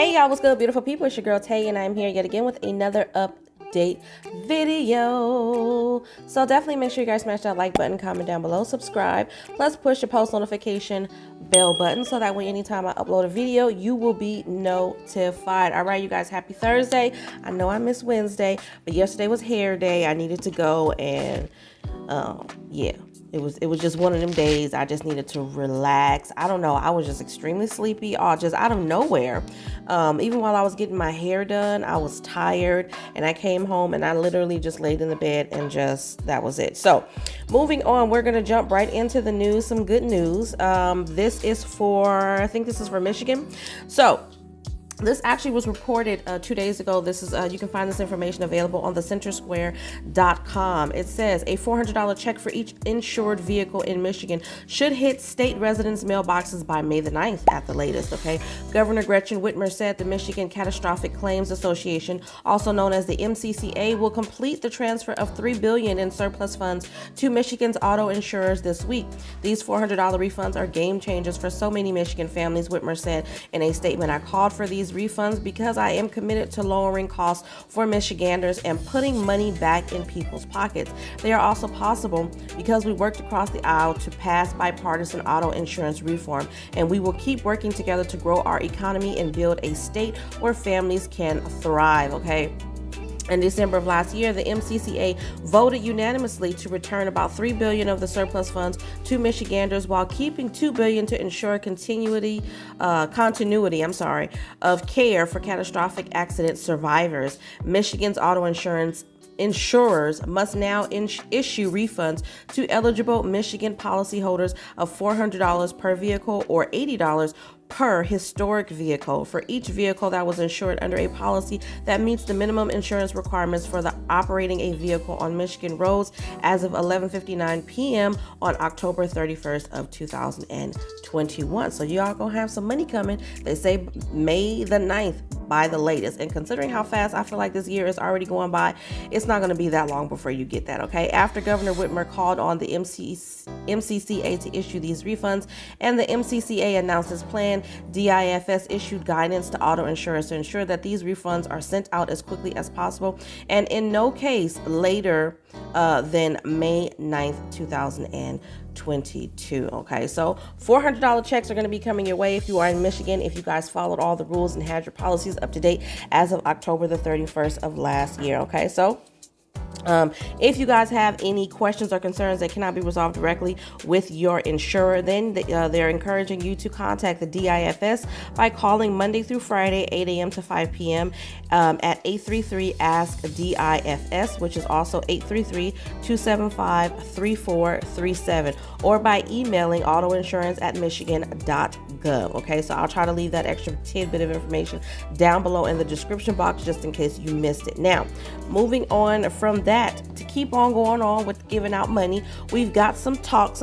Hey y'all, what's good, beautiful people? It's your girl Tay, and I'm here yet again with another update video. So definitely make sure you guys smash that like button, comment down below, subscribe, plus push the post notification bell button so that way anytime I upload a video, you will be notified. All right, you guys, happy Thursday. I know I missed Wednesday, but yesterday was hair day. I needed to go and yeah. It was just one of them days. I just needed to relax. I don't know. I was just extremely sleepy, all just out of nowhere. Even while I was getting my hair done, I was tired, and I came home and I literally just laid in the bed and that was it. So moving on, we're going to jump right into the news. Some good news. This is I think this is for Michigan. So this actually was reported 2 days ago. This is you can find this information available on thecentersquare.com. It says a $400 check for each insured vehicle in Michigan should hit state residents' mailboxes by May the 9th at the latest. Okay, Governor Gretchen Whitmer said the Michigan Catastrophic Claims Association, also known as the MCCA, will complete the transfer of $3 billion in surplus funds to Michigan's auto insurers this week. These $400 refunds are game changers for so many Michigan families, Whitmer said in a statement. I called for these refunds because I am committed to lowering costs for Michiganders and putting money back in people's pockets. They are also possible because we worked across the aisle to pass bipartisan auto insurance reform, and we will keep working together to grow our economy and build a state where families can thrive. Okay. In December of last year, the MCCA voted unanimously to return about $3 billion of the surplus funds to Michiganders while keeping $2 billion to ensure continuity of care for catastrophic accident survivors. Michigan's auto insurers must now issue refunds to eligible Michigan policyholders of $400 per vehicle or $80 per historic vehicle for each vehicle that was insured under a policy that meets the minimum insurance requirements for the operating a vehicle on Michigan roads as of 11:59 p.m. on October 31st of 2021. So y'all gonna have some money coming. They say May the 9th by the latest. And considering how fast I feel like this year is already going by, it's not going to be that long before you get that. Okay. After Governor Whitmer called on the MCCA to issue these refunds and the MCCA announced its plan, DIFS issued guidance to auto insurers to ensure that these refunds are sent out as quickly as possible and in no case later than May 9th, 2022. Okay, so $400 checks are going to be coming your way if you are in Michigan, if you guys followed all the rules and had your policies up to date as of October the 31st of last year. Okay, so if you guys have any questions or concerns that cannot be resolved directly with your insurer, then they're encouraging you to contact the DIFS by calling Monday through Friday, 8 a.m. to 5 p.m. At 833-ASK-DIFS, which is also 833-275-3437, or by emailing autoinsurance@michigan.gov. Okay, so I'll try to leave that extra tidbit of information down below in the description box just in case you missed it. Now, moving on from that, to keep on going on with giving out money, we've got some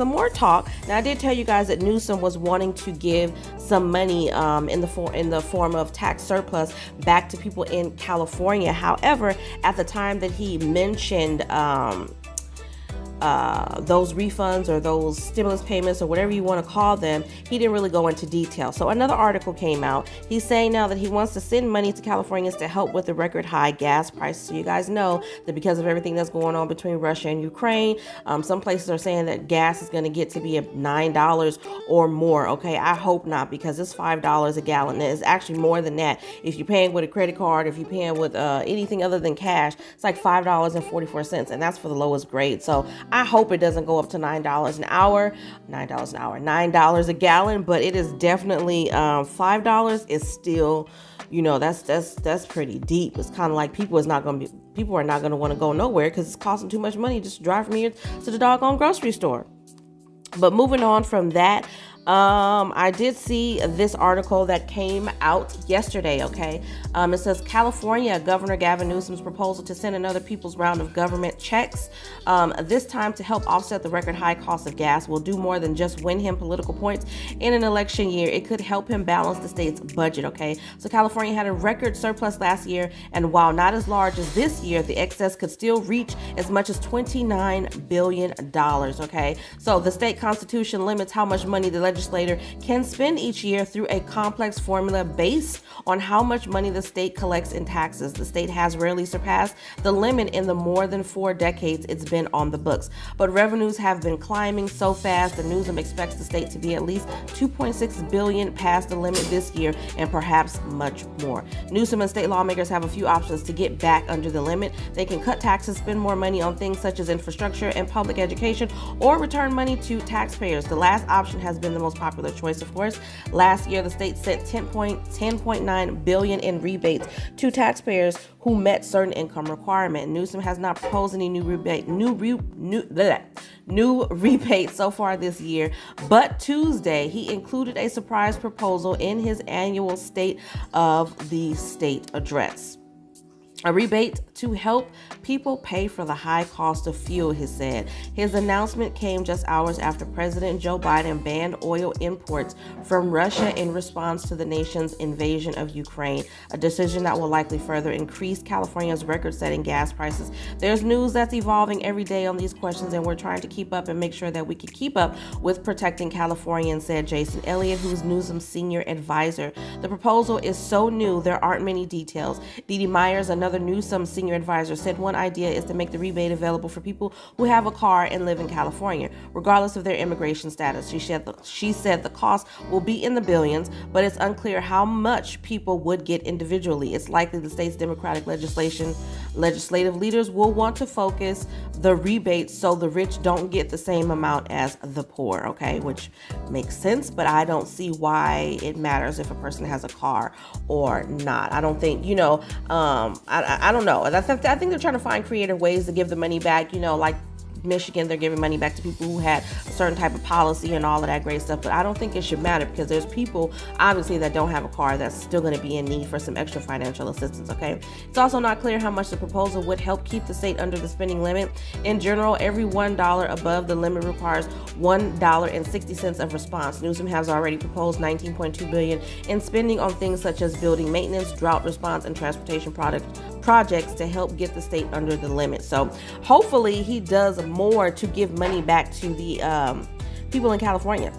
more talk. Now, I did tell you guys that Newsom was wanting to give some money in the form of tax surplus back to people in California. However, at the time that he mentioned those refunds or those stimulus payments or whatever you want to call them, he didn't really go into detail. So another article came out. He's saying now that he wants to send money to Californians to help with the record high gas prices. So you guys know that because of everything that's going on between Russia and Ukraine, some places are saying that gas is going to get to be $9 or more. Okay, I hope not, because it's $5 a gallon. It's actually more than that. If you're paying with a credit card, if you're paying with anything other than cash, it's like $5.44, and that's for the lowest grade. So I hope it doesn't go up to $9 a gallon, but it is definitely $5 is still, you know, that's pretty deep. It's kind of like people are not going to want to go nowhere because it's costing too much money just to drive from here to the doggone grocery store. But moving on from that, I did see this article that came out yesterday. Okay. It says California Governor Gavin Newsom's proposal to send another people's round of government checks, this time to help offset the record high cost of gas, will do more than just win him political points in an election year. It could help him balance the state's budget. Okay. So California had a record surplus last year, and while not as large as this year, the excess could still reach as much as $29 billion. Okay. So the state constitution limits how much money the legislature legislator can spend each year through a complex formula based on how much money the state collects in taxes. The state has rarely surpassed the limit in the more than 4 decades it's been on the books. But revenues have been climbing so fast that Newsom expects the state to be at least $2.6 billion past the limit this year and perhaps much more. Newsom and state lawmakers have a few options to get back under the limit. They can cut taxes, spend more money on things such as infrastructure and public education, or return money to taxpayers. The last option has been the most popular choice, of course. Last year, the state sent $10.9 billion in rebates to taxpayers who met certain income requirement. Newsom has not proposed any new rebates so far this year, but Tuesday he included a surprise proposal in his annual State of the State address. A rebate to help people pay for the high cost of fuel, he said. His announcement came just hours after President Joe Biden banned oil imports from Russia in response to the nation's invasion of Ukraine, a decision that will likely further increase California's record-setting gas prices. There's news that's evolving every day on these questions, and we're trying to keep up and make sure that we can keep up with protecting Californians, said Jason Elliott, who's Newsom's senior advisor. The proposal is so new, there aren't many details. Dee Dee Myers, another Newsom senior advisor, said one idea is to make the rebate available for people who have a car and live in California, regardless of their immigration status. She said the cost will be in the billions, but it's unclear how much people would get individually. It's likely the state's Democratic legislative leaders will want to focus the rebates so the rich don't get the same amount as the poor, okay, which makes sense, but I don't see why it matters if a person has a car or not. I don't think, I don't know. I think they're trying to find creative ways to give the money back, like Michigan, they're giving money back to people who had a certain type of policy and all of that great stuff. But I don't think it should matter because there's people, obviously, that don't have a car that's still going to be in need for some extra financial assistance, okay? It's also not clear how much the proposal would help keep the state under the spending limit. In general, every $1 above the limit requires $1.60 of response. Newsom has already proposed $19.2 billion in spending on things such as building maintenance, drought response, and transportation projects to help get the state under the limit. So hopefully he does more to give money back to the people in California.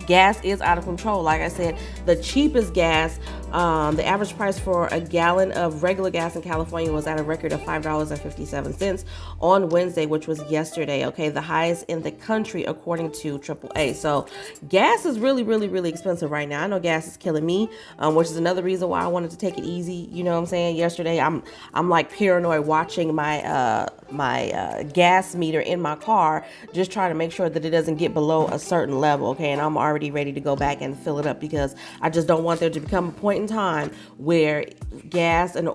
Gas is out of control. Like I said, the cheapest gas, the average price for a gallon of regular gas in California was at a record of $5.57 on Wednesday, which was yesterday. Okay, the highest in the country according to AAA. So gas is really, really, really expensive right now. I know gas is killing me, which is another reason why I wanted to take it easy. You know what I'm saying? Yesterday, I'm like paranoid watching my gas meter in my car, just trying to make sure that it doesn't get below a certain level. Okay, and I'm already ready to go back and fill it up because I just don't want there to become a point in time where gas and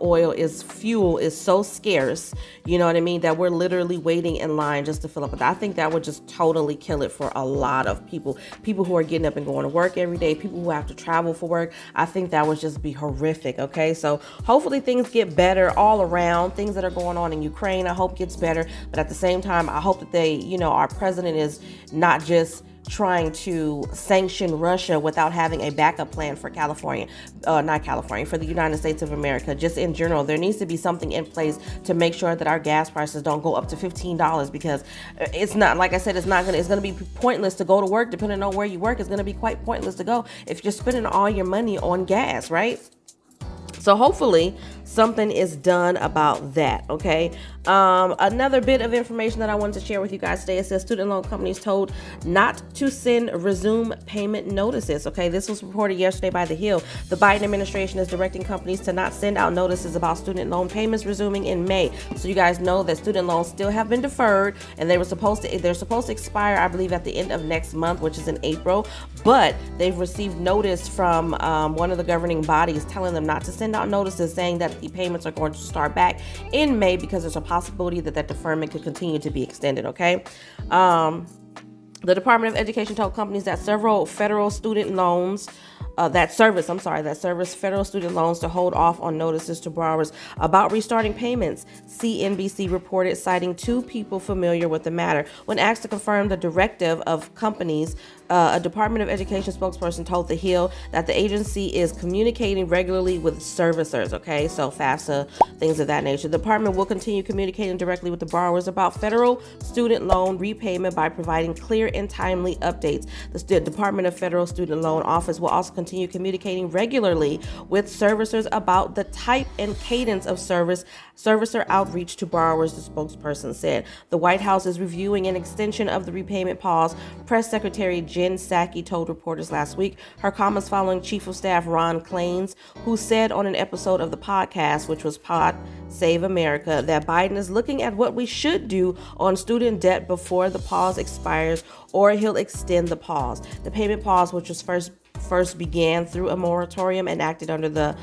fuel is so scarce, you know what I mean, that we're literally waiting in line just to fill up. But I think that would just totally kill it for a lot of people who are getting up and going to work every day, people who have to travel for work. I think that would just be horrific. Okay, so hopefully things get better all around. Things that are going on in Ukraine, I hope gets better, but at the same time, I hope that our president is not just trying to sanction Russia without having a backup plan for for the United States of America. Just in general, there needs to be something in place to make sure that our gas prices don't go up to $15, because it's not, like I said, it's going to be pointless to go to work. Depending on where you work, it's going to be quite pointless to go if you're spending all your money on gas, right? So hopefully something is done about that, okay? Another bit of information that I wanted to share with you guys today, it says student loan companies told not to send resume payment notices, okay? This was reported yesterday by The Hill. The Biden administration is directing companies to not send out notices about student loan payments resuming in May. So you guys know that student loans still have been deferred, and they're supposed to expire, I believe, at the end of next month, which is in April, but they've received notice from one of the governing bodies telling them not to send out notices, saying that the payments are going to start back in May because there's a possibility that deferment could continue to be extended, okay? The Department of Education told companies that several federal student loans that service federal student loans to hold off on notices to borrowers about restarting payments, CNBC reported, citing two people familiar with the matter. When asked to confirm the directive of companies A Department of Education spokesperson told The Hill that the agency is communicating regularly with servicers, okay? So FAFSA, things of that nature. The department will continue communicating directly with the borrowers about federal student loan repayment by providing clear and timely updates. The Department of Federal Student Loan Office will also continue communicating regularly with servicers about the type and cadence of servicer outreach to borrowers, the spokesperson said. The White House is reviewing an extension of the repayment pause, Press Secretary Jen Psaki told reporters last week. Her comments following Chief of Staff Ron Klains, who said on an episode of the podcast, which was Pod Save America, that Biden is looking at what we should do on student debt before the pause expires, or he'll extend the pause. The payment pause, which was first began through a moratorium enacted under the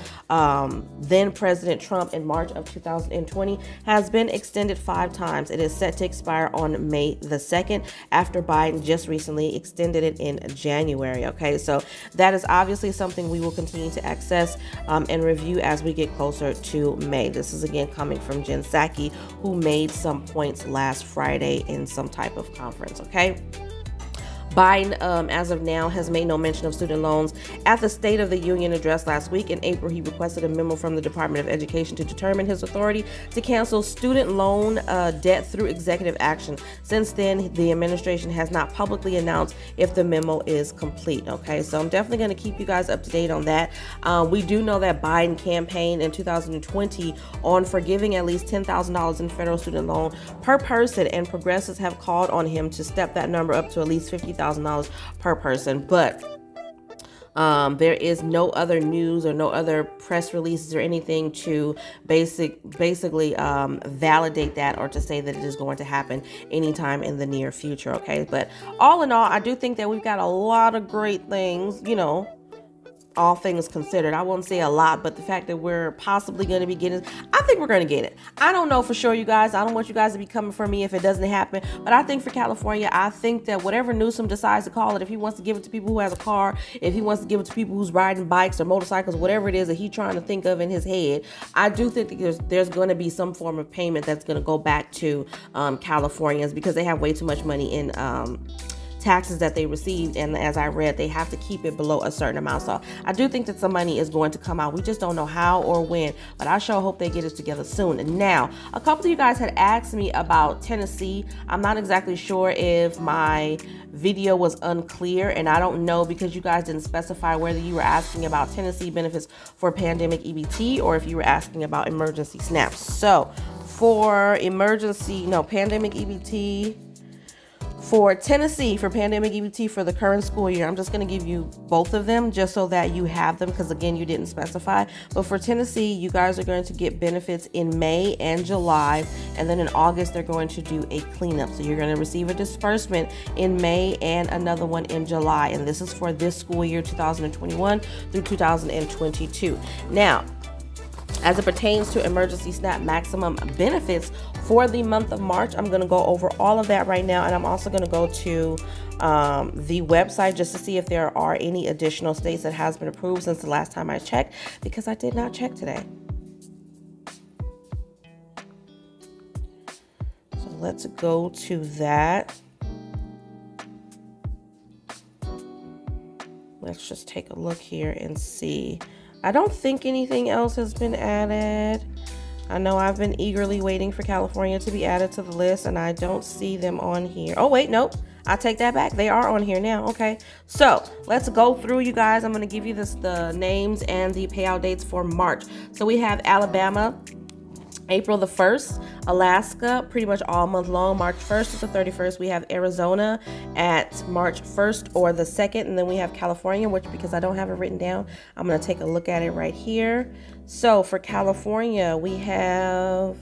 then President Trump in March of 2020, has been extended 5 times. It is set to expire on May the 2nd, after Biden just recently extended it in January. Okay, so that is obviously something we will continue to access and review as we get closer to May. This is again coming from Jen Psaki, who made some points last Friday in some type of conference. Okay. Biden, as of now, has made no mention of student loans at the State of the Union address last week. In April, he requested a memo from the Department of Education to determine his authority to cancel student loan debt through executive action. Since then, the administration has not publicly announced if the memo is complete. Okay, so I'm definitely going to keep you guys up to date on that. We do know that Biden campaigned in 2020 on forgiving at least $10,000 in federal student loan per person, and progressives have called on him to step that number up to at least $50,000 per person. But there is no other news or no other press releases or anything to basically validate that, or to say that it is going to happen anytime in the near future. Okay, but all in all, I do think that we've got a lot of great things, you know, all things considered. I won't say a lot, but the fact that we're possibly going to be getting, I think we're going to get it. I don't know for sure, you guys. I don't want you guys to be coming for me if it doesn't happen, but I think for California, I think that whatever Newsom decides to call it, if he wants to give it to people who has a car, if he wants to give it to people who's riding bikes or motorcycles, whatever it is that he's trying to think of in his head, I do think that there's going to be some form of payment that's going to go back to Californians, because they have way too much money in taxes that they received, and as I read, they have to keep it below a certain amount. So I do think that some money is going to come out. We just don't know how or when, but I sure hope they get it together soon. And now, a couple of you guys had asked me about Tennessee. I'm not exactly sure if my video was unclear, and I don't know, because you guys didn't specify whether you were asking about Tennessee benefits for pandemic EBT or if you were asking about emergency snaps. So for pandemic EBT, for Tennessee, for pandemic EBT for the current school year, I'm just going to give you both of them just so that you have them, because again, you didn't specify. But for Tennessee, you guys are going to get benefits in May and July, and then in August, they're going to do a cleanup. So you're going to receive a disbursement in May and another one in July, and this is for this school year, 2021 through 2022. Now, as it pertains to emergency SNAP maximum benefits for the month of March, I'm going to go over all of that right now, and I'm also going to go to the website just to see if there are any additional states that has been approved since the last time I checked, because I did not check today. So let's go to that. Let's just take a look here and see. I don't think anything else has been added. I know I've been eagerly waiting for California to be added to the list, and I don't see them on here. Oh, wait, nope. I take that back. They are on here now. Okay, so let's go through, you guys. I'm going to give you the names and the payout dates for March. So we have Alabama, April the 1st, Alaska, pretty much all month long, March 1st to the 31st. We have Arizona at March 1st or the 2nd, and then we have California, which, because I don't have it written down, I'm going to take a look at it right here. So for California, we have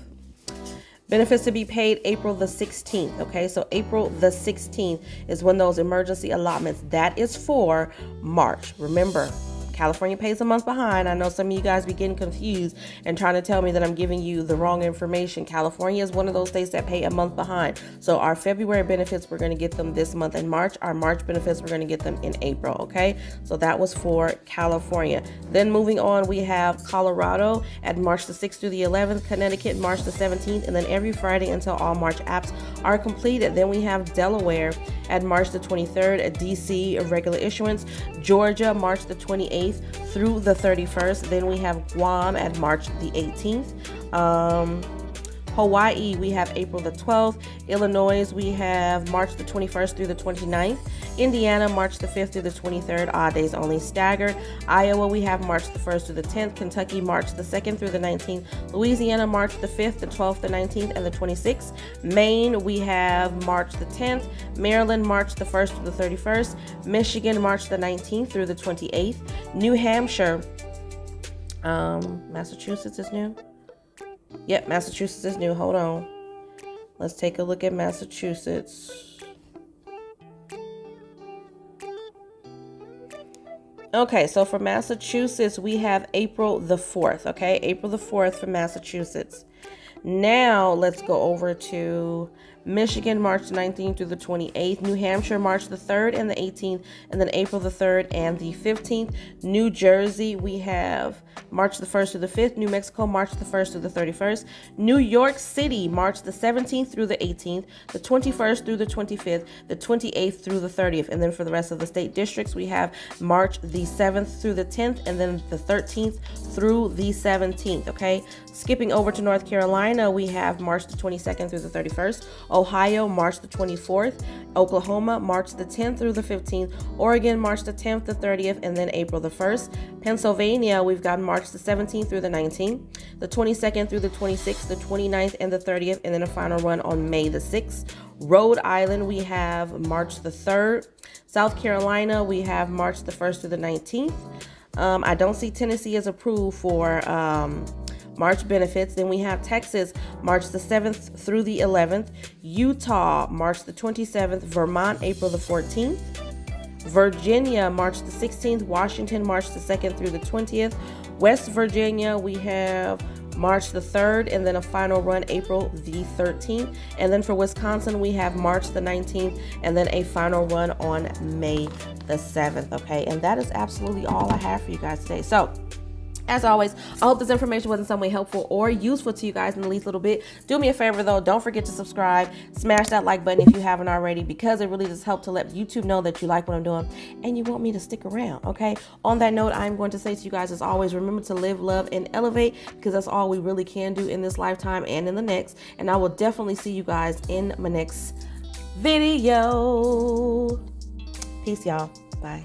benefits to be paid April the 16th. Okay, so April the 16th is when those emergency allotments, that is for March. Remember, California pays a month behind. I know some of you guys be getting confused and trying to tell me that I'm giving you the wrong information. California is one of those states that pay a month behind. So our February benefits, we're going to get them this month in March. Our March benefits, we're going to get them in April. Okay, so that was for California. Then moving on, we have Colorado at March the 6th through the 11th, Connecticut March the 17th, and then every Friday until all March apps are completed. Then we have Delaware at March the 23rd, at DC regular issuance, Georgia March the 28th through the 31st. Then we have Guam at March the 18th. Hawaii, we have April the 12th. Illinois, we have March the 21st through the 29th. Indiana, March the 5th through the 23rd, odd days only staggered. Iowa, we have March the 1st through the 10th. Kentucky, March the 2nd through the 19th. Louisiana, March the 5th, the 12th, the 19th, and the 26th. Maine, we have March the 10th. Maryland, March the 1st through the 31st. Michigan, March the 19th through the 28th. New Hampshire, Massachusetts is new. Yep, Massachusetts is new. Hold on. Let's take a look at Massachusetts. Okay, so for Massachusetts, we have April the 4th. Okay, April the 4th for Massachusetts. Now let's go over to Michigan, March 19th through the 28th. New Hampshire, March the 3rd and the 18th. And then April the 3rd and the 15th. New Jersey, we have March the 1st through the 5th. New Mexico, March the 1st through the 31st. New York City, March the 17th through the 18th. The 21st through the 25th. The 28th through the 30th. And then for the rest of the state districts, we have March the 7th through the 10th. And then the 13th through the 17th. Okay. Skipping over to North Carolina, we have March the 22nd through the 31st. Ohio, March the 24th. Oklahoma, March the 10th through the 15th. Oregon, March the 10th, the 30th, and then April the 1st. Pennsylvania, we've got March the 17th through the 19th. The 22nd through the 26th, the 29th, and the 30th, and then a final run on May the 6th. Rhode Island, we have March the 3rd. South Carolina, we have March the 1st through the 19th. I don't see Tennessee as approved for March benefits. Then we have Texas, March the 7th through the 11th. Utah, March the 27th. Vermont, April the 14th. Virginia, March the 16th. Washington, March the 2nd through the 20th. West Virginia, we have March the 3rd, and then a final run April the 13th. And then for Wisconsin, we have March the 19th, and then a final run on May the 7th. Okay, and that is absolutely all I have for you guys today. So as always, I hope this information was in some way helpful or useful to you guys in the least little bit. Do me a favor though, don't forget to subscribe, smash that like button if you haven't already, because it really does help to let YouTube know that you like what I'm doing and you want me to stick around. Okay, on that note, I'm going to say to you guys, as always, remember to live, love, and elevate, because that's all we really can do in this lifetime and in the next. And I will definitely see you guys in my next video. Peace, y'all. Bye.